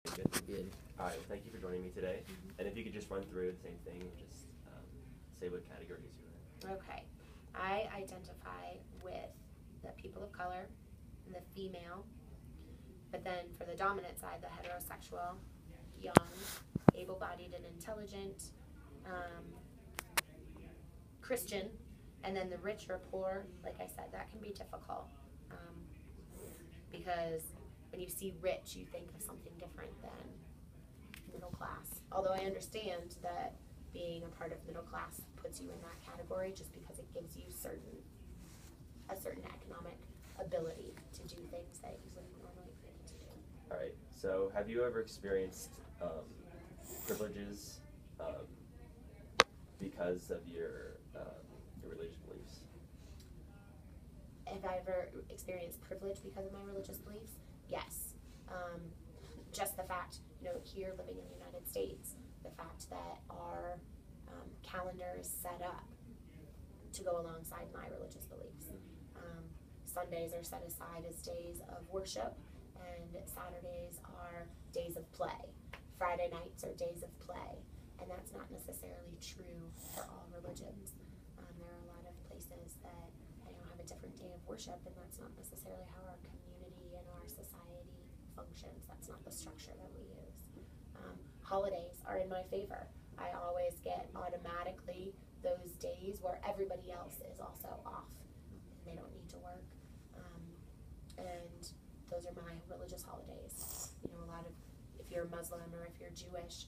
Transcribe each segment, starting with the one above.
Good. Good. All right. Well, thank you for joining me today. And if you could just run through the same thing and just say what categories you're in. Okay. I identify with the people of color, the female, but then for the dominant side, the heterosexual, young, able-bodied and intelligent, Christian, and then the rich or poor, like I said, that can be difficult because when you see rich, you think of something different than middle class. Although I understand that being a part of middle class puts you in that category just because it gives you a certain economic ability to do things that you wouldn't normally be able to do. All right. So, have you ever experienced privileges because of your religious beliefs? Have I ever experienced privilege because of my religious beliefs? Yes. Just the fact, here living in the United States, the fact that our calendar is set up to go alongside my religious beliefs. Sundays are set aside as days of worship, and Saturdays are days of play. Friday nights are days of play, and that's not necessarily true for all religions. There are a lot of places that have a different day of worship, and that's not necessarily how our community and our society functions. That's not the structure that we use. Holidays are in my favor. I always get automatically those days where everybody else is also off and they don't need to work. And those are my religious holidays. A lot of, if you're Muslim or if you're Jewish,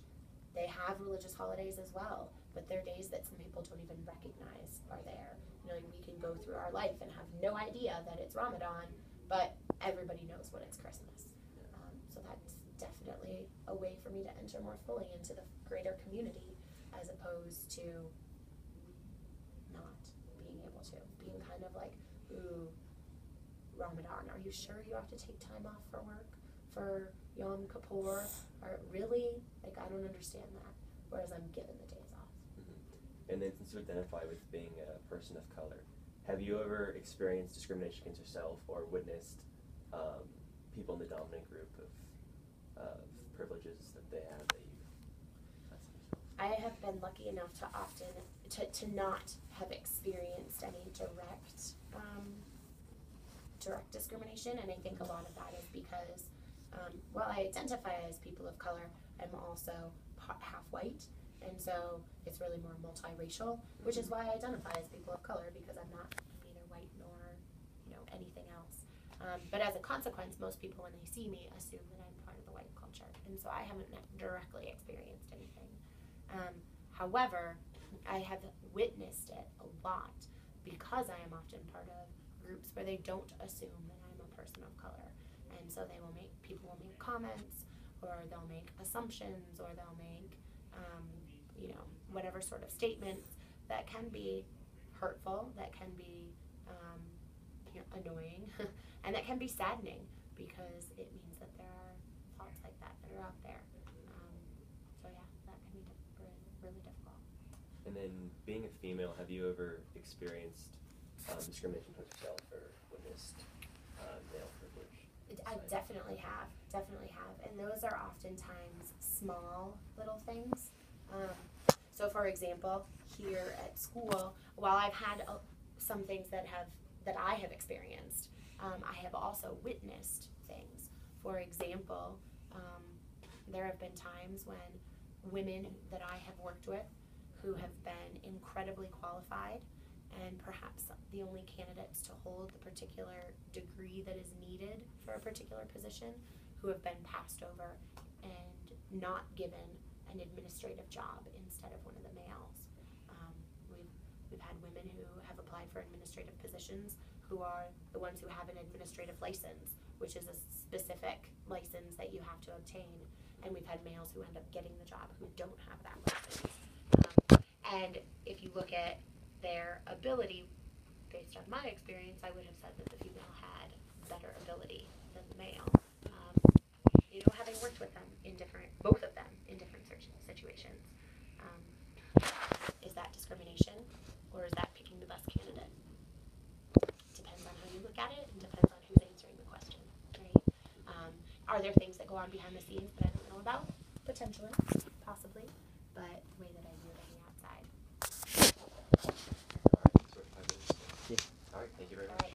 they have religious holidays as well, but they're days that some people don't even recognize are there. We can go through our life and have no idea that it's Ramadan, but everybody knows when it's Christmas. So that's definitely a way for me to enter more fully into the greater community as opposed to not being able to. Being kind of like, ooh, Ramadan, are you sure you have to take time off for work for Yom Kippur? Or really? I don't understand that. Whereas I'm given the days off. Mm-hmm. And then since you identify with being a person of color, have you ever experienced discrimination against yourself or witnessed people in the dominant group of privileges that they have that you I have been lucky enough to often to not have experienced any direct discrimination, and I think a lot of that is because while I identify as people of color, I'm also half white, and so it's really more multiracial, which is why I identify as people of color, because I'm neither white nor anything else. But as a consequence, most people when they see me assume that I'm part of the white culture, and so I haven't directly experienced anything. However, I have witnessed it a lot because I am often part of groups where they don't assume that I'm a person of color, and so people will make comments, or they'll make assumptions, or they'll make whatever sort of statements that can be hurtful, that can be annoying, and that can be saddening because it means that there are thoughts like that are out there. So yeah, that can be really difficult. And then being a female, have you ever experienced discrimination towards yourself or witnessed male privilege? I definitely have, and those are oftentimes small little things. So for example, here at school, while I've had some things that I have experienced, I have also witnessed things. For example, there have been times when women that I have worked with who have been incredibly qualified and perhaps the only candidates to hold the particular degree that is needed for a particular position, who have been passed over and not given an administrative job instead of one of the males. We've had women who have applied for administrative positions who are the ones who have an administrative license, which is a specific license that you have to obtain. And we've had males who end up getting the job who don't have that license. And if you look at their ability, based on my experience, I would have said that the female had better ability than the male. Having worked with them both of them in different situations. Is that discrimination, or is that picking the best candidate? Depends on how you look at it, and depends on who's answering the question, right? Are there things that go on behind the scenes that I don't know Potentially, possibly, but the way that I view it